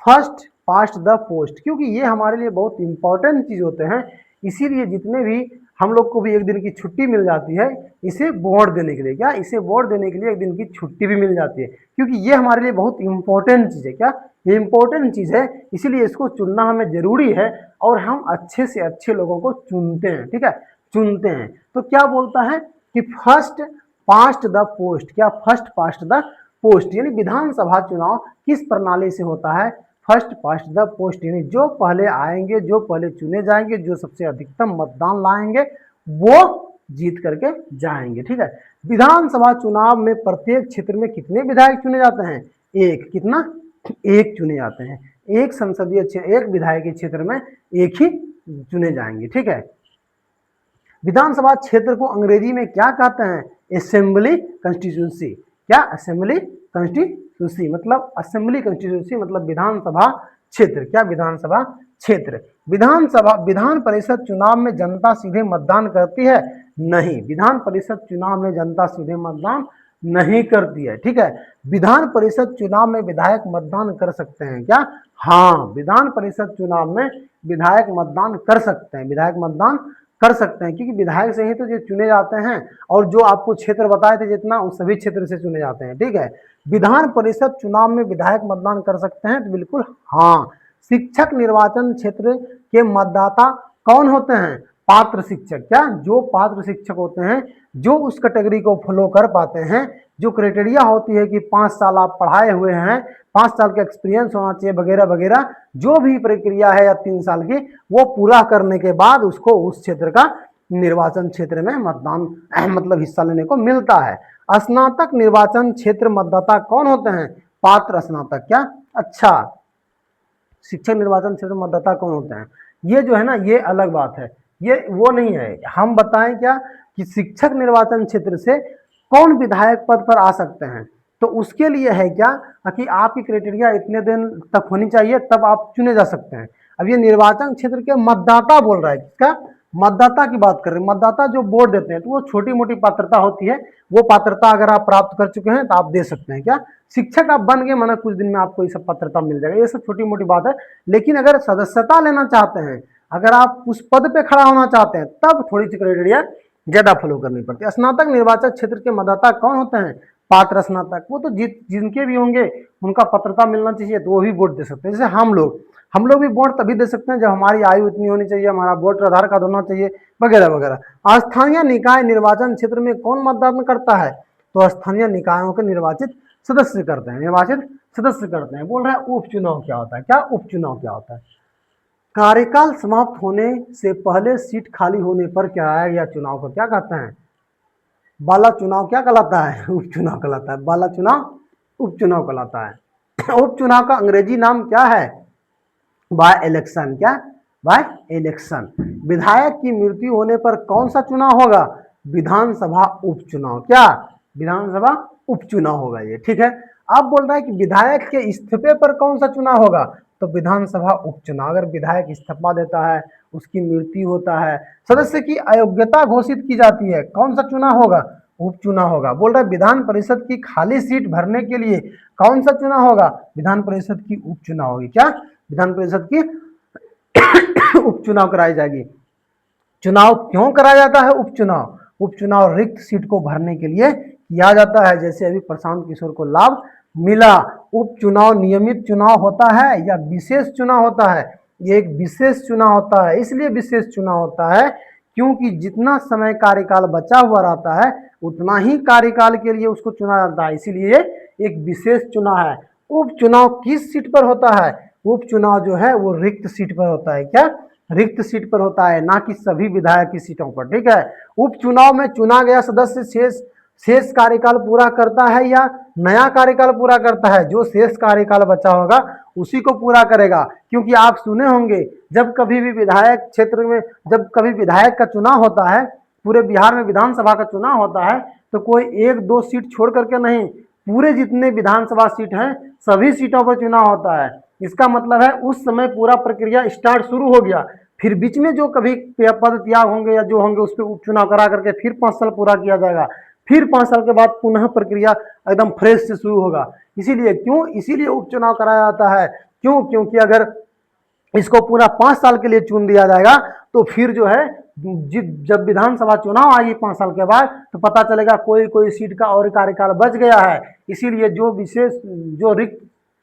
फर्स्ट पास्ट द पोस्ट, क्योंकि ये हमारे लिए बहुत इंपॉर्टेंट चीज होते हैं। इसीलिए जितने भी हम लोग को भी एक दिन की छुट्टी मिल जाती है इसे वोट देने के लिए। क्या? इसे वोट देने के लिए एक दिन की छुट्टी भी मिल जाती है, क्योंकि ये हमारे लिए बहुत इंपॉर्टेंट चीज है। क्या? ये इंपॉर्टेंट चीज है, इसीलिए इसको चुनना हमें जरूरी है, और हम अच्छे से अच्छे लोगों को चुनते हैं। ठीक है? चुनते हैं। तो क्या बोलता है कि फर्स्ट पास्ट द पोस्ट। क्या? फर्स्ट पास्ट द पोस्ट, यानी विधानसभा चुनाव किस प्रणाली से होता है? फर्स्ट पास्ट द पोस्ट, यानी जो पहले आएंगे, जो पहले चुने जाएंगे, जो सबसे अधिकतम मतदान लाएंगे, वो जीत करके जाएंगे। ठीक है, विधानसभा चुनाव में प्रत्येक क्षेत्र में कितने विधायक चुने जाते हैं? एक। कितना? एक चुने जाते हैं। एक संसदीय एक विधायक क्षेत्र में एक ही चुने जाएंगे। ठीक है, विधानसभा क्षेत्र को अंग्रेजी में क्या कहते हैं? Assembly constituency. क्या? असेंबली कंस्टिट्यूंसी मतलब असेंबली कंस्टिट्यूंसी मतलब विधानसभा क्षेत्र। क्या? विधानसभा क्षेत्र। विधान परिषद चुनाव में जनता सीधे मतदान करती है? नहीं, विधान परिषद चुनाव में जनता सीधे मतदान नहीं करती है। ठीक है, विधान परिषद चुनाव में विधायक मतदान कर सकते हैं क्या? हाँ, विधान परिषद चुनाव में विधायक मतदान कर सकते हैं, विधायक मतदान कर सकते हैं, क्योंकि विधायक से ही तो ये चुने जाते हैं, और जो आपको क्षेत्र बताए थे जितना, उस सभी क्षेत्र से चुने जाते हैं। ठीक है, विधान परिषद चुनाव में विधायक मतदान कर सकते हैं? तो बिल्कुल हाँ। शिक्षक निर्वाचन क्षेत्र के मतदाता कौन होते हैं? पात्र शिक्षक। क्या? जो पात्र शिक्षक होते हैं, जो उस कैटेगरी को फॉलो कर पाते हैं, जो क्राइटेरिया होती है कि 5 साल आप पढ़ाए हुए हैं, 5 साल का एक्सपीरियंस होना चाहिए वगैरह वगैरह, जो भी प्रक्रिया है या 3 साल की, वो पूरा करने के बाद उसको उस क्षेत्र का निर्वाचन क्षेत्र में मतदान मतलब हिस्सा लेने को मिलता है। स्नातक निर्वाचन क्षेत्र मतदाता कौन होते हैं? पात्र स्नातक। क्या? अच्छा, शिक्षक निर्वाचन क्षेत्र मतदाता कौन होते हैं? ये जो है ना, ये अलग बात है, ये वो नहीं है। हम बताएं क्या कि शिक्षक निर्वाचन क्षेत्र से कौन विधायक पद पर आ सकते हैं, तो उसके लिए है क्या कि आपकी क्राइटेरिया इतने दिन तक होनी चाहिए, तब आप चुने जा सकते हैं। अब ये निर्वाचन क्षेत्र के मतदाता बोल रहा है, किसका? मतदाता की बात कर रहे हैं। मतदाता जो वोट देते हैं तो वो छोटी मोटी पात्रता होती है, वो पात्रता अगर आप प्राप्त कर चुके हैं तो आप दे सकते हैं। क्या? शिक्षक आप बन गए, माना कुछ दिन में आपको ये सब पात्रता मिल जाएगा, ये सब छोटी मोटी बात है। लेकिन अगर सदस्यता लेना चाहते हैं, अगर आप उस पद पे खड़ा होना चाहते हैं, तब थोड़ी सी क्राइटेरिया ज्यादा फॉलो करनी पड़ती है। स्नातक निर्वाचन क्षेत्र के मतदाता कौन होते हैं? पात्र स्नातक। वो तो जिनके भी होंगे उनका पात्रता मिलना चाहिए, तो वो भी वोट दे सकते हैं। जैसे हम लोग भी वोट तभी दे सकते हैं जब हमारी आयु इतनी होनी चाहिए, हमारा वोटर आधार कार्ड होना चाहिए वगैरह वगैरह। स्थानीय निकाय निर्वाचन क्षेत्र में कौन मतदान करता है? तो स्थानीय निकायों के निर्वाचित सदस्य करते हैं, निर्वाचित सदस्य करते हैं। बोल रहे हैं उपचुनाव क्या होता है? क्या? उपचुनाव क्या होता है? कार्यकाल समाप्त होने से पहले सीट खाली होने पर कराया गया चुनाव को क्या कहते हैं? बाला चुनाव क्या कहलाता है? उपचुनाव कहलाता है। बाला चुनाव उपचुनाव कहलाता है। उपचुनाव का अंग्रेजी नाम क्या है? By election. क्या? By election. विधायक की मृत्यु होने पर कौन सा चुनाव होगा? विधानसभा उपचुनाव। क्या? विधानसभा उपचुनाव होगा ये। ठीक है, अब बोल रहा है कि विधायक के इस्तीफे पर कौन सा चुनाव होगा? तो विधानसभा उपचुनाव। अगर विधायक इस्तीफा देता है, उसकी मृत्यु होता है, सदस्य की अयोग्यता घोषित की जाती है, कौन सा चुनाव होगा? उपचुनाव होगा। बोल रहा है विधान परिषद की खाली सीट भरने के लिए कौन सा चुनाव होगा? विधान परिषद की उपचुनाव होगी। क्या? विधान परिषद की उपचुनाव कराई जाएगी। चुनाव क्यों कराया जाता है? उपचुनाव। उपचुनाव रिक्त सीट को भरने के लिए किया जाता है, जैसे अभी प्रशांत किशोर को लाभ मिला। उपचुनाव नियमित चुनाव होता है या विशेष चुनाव होता है? ये एक विशेष चुनाव होता है। इसलिए विशेष चुनाव होता है क्योंकि जितना समय कार्यकाल बचा हुआ रहता है, उतना ही कार्यकाल के लिए उसको चुना जाता है, इसीलिए एक विशेष चुनाव है। उपचुनाव किस सीट पर होता है? उपचुनाव जो है वो रिक्त सीट पर होता है। क्या? रिक्त सीट पर होता है, ना कि सभी विधायक की सीटों पर। ठीक है, उपचुनाव में चुना गया सदस्य शेष कार्यकाल पूरा करता है या नया कार्यकाल पूरा करता है? जो शेष कार्यकाल बचा होगा उसी को पूरा करेगा। क्योंकि आप सुने होंगे, जब कभी भी विधायक क्षेत्र में, जब कभी विधायक का चुनाव होता है, पूरे बिहार में विधानसभा का चुनाव होता है, तो कोई 1-2 सीट छोड़ करके नहीं, पूरे जितने विधानसभा सीट हैं सभी सीटों पर चुनाव होता है। इसका मतलब है उस समय पूरा प्रक्रिया स्टार्ट शुरू हो गया, फिर बीच में जो कभी पद त्याग होंगे या जो होंगे उस पर उपचुनाव करा करके फिर 5 साल पूरा किया जाएगा, फिर 5 साल के बाद पुनः प्रक्रिया एकदम फ्रेश से शुरू होगा। इसीलिए क्यों? इसीलिए उपचुनाव कराया जाता है। क्यों? क्योंकि अगर इसको पूरा 5 साल के लिए चुन दिया जाएगा तो फिर जो है जब विधानसभा चुनाव आएगी 5 साल के बाद, तो पता चलेगा कोई कोई सीट का और कार्यकाल बच गया है। इसीलिए जो विशेष जो रिक्त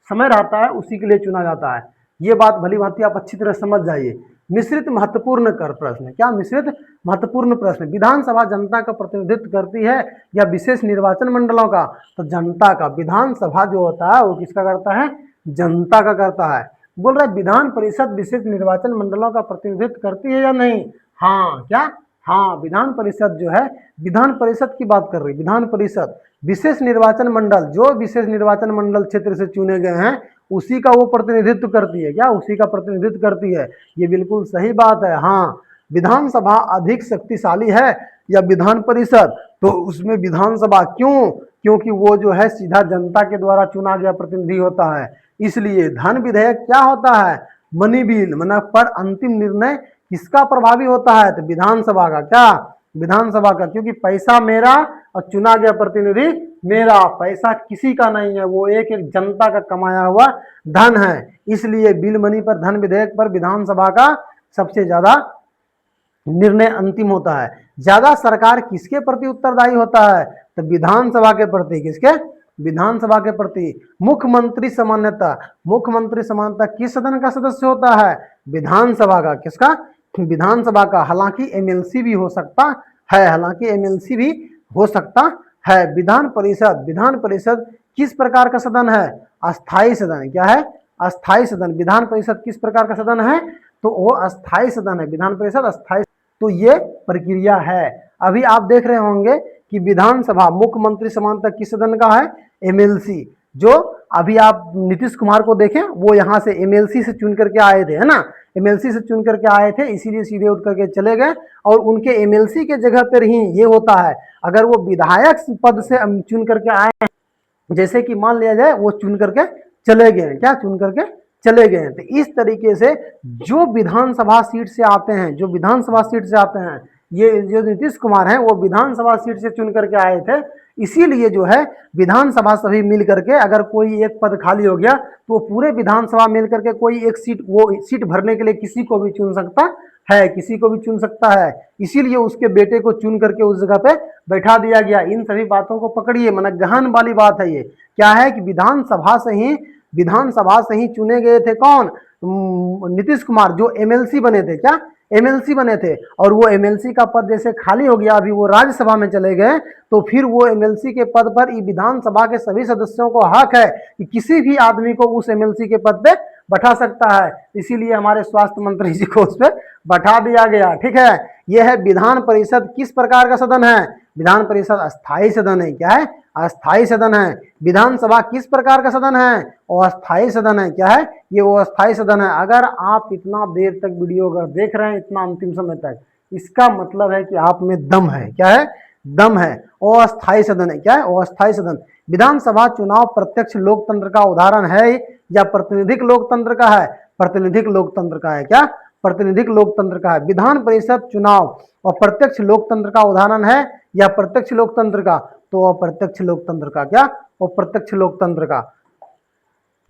समय रहता है उसी के लिए चुना जाता है। ये बात भली भांति आप अच्छी तरह समझ जाइए। मिश्रित महत्वपूर्ण कर प्रश्न। क्या? मिश्रित महत्वपूर्ण प्रश्न। विधानसभा जनता का प्रतिनिधित्व करती है या विशेष निर्वाचन मंडलों का? तो जनता का। विधानसभा जो होता है वो किसका करता है? जनता का करता है। बोल रहा है विधान परिषद विशेष निर्वाचन मंडलों का प्रतिनिधित्व करती है या नहीं? हाँ। क्या? हाँ, विधान परिषद जो है, विधान परिषद की बात कर रही, विधान परिषद विशेष निर्वाचन मंडल, जो विशेष निर्वाचन मंडल क्षेत्र से चुने गए हैं उसी का वो प्रतिनिधित्व करती है। क्या? उसी का प्रतिनिधित्व करती है। ये बिल्कुल सही बात है। हाँ, विधानसभा अधिक शक्तिशाली है या विधान परिषद? तो उसमें विधानसभा क्यों? क्योंकि वो जो है सीधा जनता के द्वारा चुना गया प्रतिनिधि होता है। इसलिए धन विधेयक क्या होता है? मनी बिल, मतलब पर अंतिम निर्णय किसका प्रभावी होता है? तो विधानसभा का। क्या? विधानसभा का, क्योंकि पैसा मेरा और चुना गया प्रतिनिधि मेरा, पैसा किसी का नहीं है, वो एक एक जनता का कमाया हुआ धन है। इसलिए बिल मनी पर, धन विधेयक पर विधानसभा का सबसे ज्यादा निर्णय अंतिम होता है। ज्यादा सरकार किसके प्रति उत्तरदायी होता है? तो विधानसभा के प्रति। किसके? विधानसभा के प्रति। मुख्यमंत्री सामान्यतः, मुख्यमंत्री सामान्यतः किस सदन का सदस्य होता है? विधानसभा का। किसका? विधानसभा का। हालांकि एमएलसी भी हो सकता है, हालांकि एमएलसी भी हो सकता है। विधान परिषद, विधान परिषद किस प्रकार का सदन है? अस्थायी सदन। क्या है? अस्थायी सदन। विधान परिषद किस प्रकार का सदन है? तो वो अस्थायी सदन है। विधान परिषद अस्थायी। तो ये प्रक्रिया है। अभी आप देख रहे होंगे कि विधानसभा मुख्यमंत्री समानता किस सदन का है? एमएलसी। जो अभी आप नीतीश कुमार को देखें, वो यहाँ से एमएलसी से चुन करके आए थे, है ना? एमएलसी से चुन करके आए थे, इसीलिए सीधे उठ करके चले गए। और उनके एमएलसी के जगह पर ही ये होता है, अगर वो विधायक पद से चुन करके आए, जैसे कि मान लिया जाए वो चुन करके चले गए। क्या? चुन करके चले गए। तो इस तरीके से जो विधानसभा सीट से आते हैं, जो विधानसभा सीट से आते हैं, ये जो नीतीश कुमार हैं वो विधानसभा सीट से चुन करके आए थे। इसीलिए जो है विधानसभा सभी मिल करके, अगर कोई एक पद खाली हो गया तो पूरे विधानसभा मिल करके कोई एक सीट, वो सीट भरने के लिए किसी को भी चुन सकता है, किसी को भी चुन सकता है। इसीलिए उसके बेटे को चुन करके उस जगह पे बैठा दिया गया। इन सभी बातों को पकड़िए, मतलब गहन वाली बात है ये। क्या है कि विधानसभा से ही चुने गए थे कौन? नीतीश कुमार, जो एमएलसी बने थे। क्या? एमएलसी बने थे। और वो एमएलसी का पद जैसे खाली हो गया, अभी वो राज्यसभा में चले गए, तो फिर वो एमएलसी के पद पर विधानसभा के सभी सदस्यों को हक है कि किसी भी आदमी को उस एमएलसी के पद पे बैठा सकता है। इसीलिए हमारे स्वास्थ्य मंत्री जी को उस पर बैठा दिया गया। ठीक है, यह है विधान परिषद किस प्रकार का सदन है? विधान परिषद अस्थायी सदन है। क्या है? अस्थायी सदन है। विधानसभा किस प्रकार का सदन है? वो अस्थायी सदन है। क्या है? ये वो अस्थायी सदन है। अगर आप इतना देर तक वीडियो अगर देख रहे हैं, इतना अंतिम समय तक, इसका मतलब है कि आप में दम है। क्या है? दम है। अस्थायी सदन है। क्या है? अस्थायी सदन। विधानसभा चुनाव प्रत्यक्ष लोकतंत्र का उदाहरण है या प्रतिनिधिक लोकतंत्र का है? प्रतिनिधिक लोकतंत्र का है। क्या? प्रतिनिधिक लोकतंत्र का है। विधान परिषद चुनाव और प्रत्यक्ष लोकतंत्र का उदाहरण है या प्रत्यक्ष लोकतंत्र का? तो अप्रत्यक्ष लोकतंत्र का। क्या? अप्रत्यक्ष लोकतंत्र का।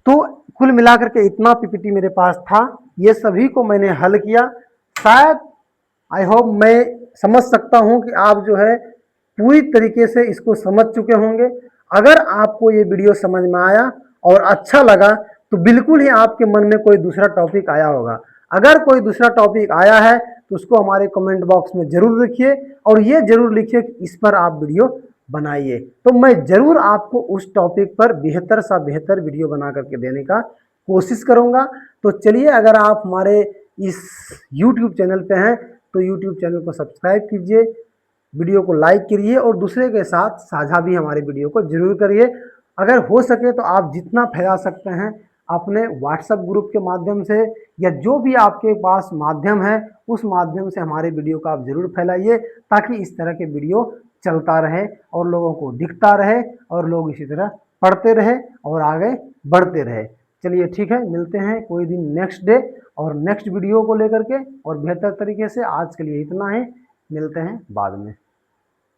तो कुल मिलाकर के इतना पीपीटी मेरे पास था, ये सभी को मैंने हल किया। शायद आई होप मैं समझ सकता हूं कि आप जो है पूरी तरीके से इसको समझ चुके होंगे। अगर आपको ये वीडियो समझ में आया और अच्छा लगा तो बिल्कुल ही आपके मन में कोई दूसरा टॉपिक आया होगा। अगर कोई दूसरा टॉपिक आया है तो उसको हमारे कमेंट बॉक्स में जरूर लिखिए और ये जरूर लिखिए कि इस पर आप वीडियो बनाइए, तो मैं जरूर आपको उस टॉपिक पर बेहतर सा बेहतर वीडियो बना करके देने का कोशिश करूंगा। तो चलिए, अगर आप हमारे इस YouTube चैनल पे हैं तो YouTube चैनल को सब्सक्राइब कीजिए, वीडियो को लाइक करिए और दूसरे के साथ साझा भी हमारे वीडियो को जरूर करिए। अगर हो सके तो आप जितना फैला सकते हैं अपने व्हाट्सएप ग्रुप के माध्यम से या जो भी आपके पास माध्यम है उस माध्यम से हमारे वीडियो को आप जरूर फैलाइए, ताकि इस तरह के वीडियो चलता रहे और लोगों को दिखता रहे और लोग इसी तरह पढ़ते रहे और आगे बढ़ते रहे। चलिए ठीक है, मिलते हैं कोई दिन नेक्स्ट डे और नेक्स्ट वीडियो को लेकर के और बेहतर तरीके से। आज के लिए इतना ही, मिलते हैं बाद में।